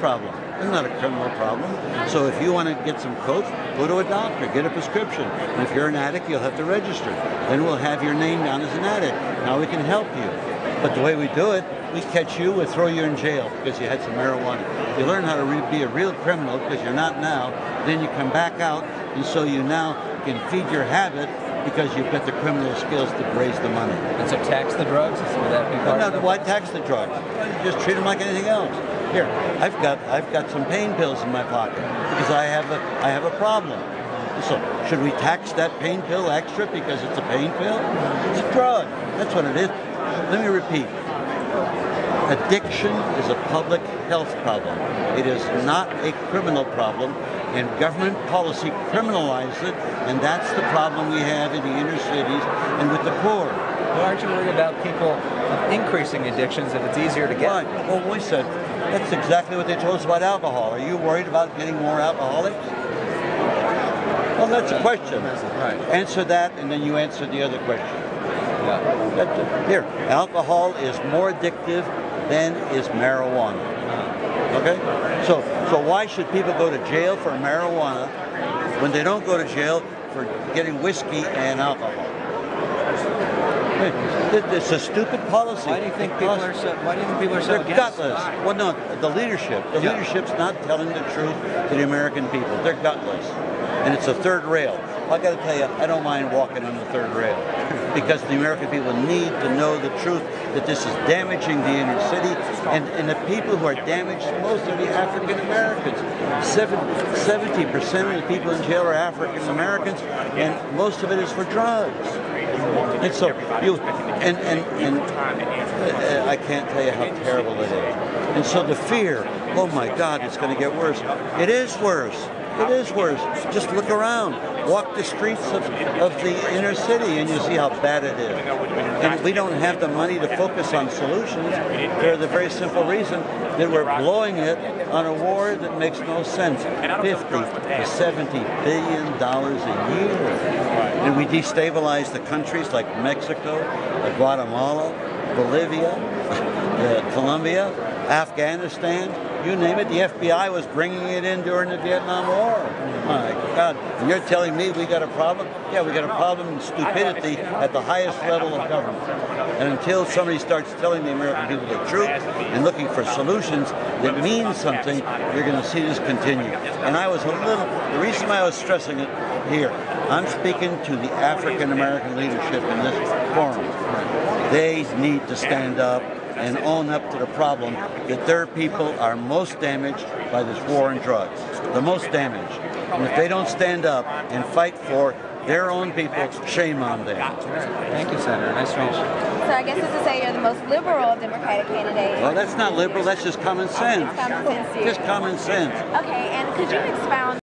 problem. It's not a criminal problem. So if you want to get some coke, go to a doctor, get a prescription. And if you're an addict, you'll have to register. Then we'll have your name down as an addict. Now we can help you. But the way we do it, we catch you, we throw you in jail because you had some marijuana. If you learn how to be a real criminal, because you're not now, then you come back out, and so you now can feed your habit because you've got the criminal skills to raise the money. And so tax the drugs? Would that be part of it? Why tax the drugs? Just treat them like anything else. Here, I've got some pain pills in my pocket because I have a problem. So should we tax that pain pill extra because it's a pain pill? It's a drug. That's what it is. Let me repeat. Addiction is a public health problem. It is not a criminal problem, and government policy criminalizes it, and that's the problem we have in the inner cities and with the poor. Well, aren't you worried about people increasing addictions if it's easier to get? Right. Well, we said that's exactly what they told us about alcohol. Are you worried about getting more alcoholics? Well, that's a question. Right. Answer that, and then you answer the other question. Yeah. Here, alcohol is more addictive than is marijuana. Okay? So why should people go to jail for marijuana when they don't go to jail for getting whiskey and alcohol? It's a stupid policy. Why do you think people are so? Why do you think people are so They're gutless. Well, no, the leadership. The leadership's not telling the truth to the American people. They're gutless, and it's a third rail. I got to tell you, I don't mind walking on the third rail because the American people need to know the truth that this is damaging the inner city, and the people who are damaged most are the African Americans. 70% of the people in jail are African Americans, and most of it is for drugs. And so I can't tell you how terrible it is. And so the fear, oh my God, it's going to get worse. It is worse. It is worse. Just look around. Walk the streets of the inner city and you see how bad it is. And we don't have the money to focus on solutions for the very simple reason that we're blowing it on a war that makes no sense. $50 to $70 billion a year. And we destabilize the countries like Mexico, Guatemala, Bolivia, Colombia, Afghanistan, you name it. The FBI was bringing it in during the Vietnam War. My God, and you're telling me we got a problem? Yeah, we got a problem in stupidity at the highest level of government. And until somebody starts telling the American people the truth and looking for solutions that mean something, you're going to see this continue. And the reason why I was stressing it here, I'm speaking to the African American leadership in this forum. They need to stand up and own up to the problem that their people are most damaged by this war on drugs. The most damaged. And if they don't stand up and fight for their own people, shame on them. Thank you, Senator. Nice to meet you. So I guess this is say you're the most liberal Democratic candidate. Well, that's not liberal, that's just common sense. Common sense. Just common sense. Okay, and could you expound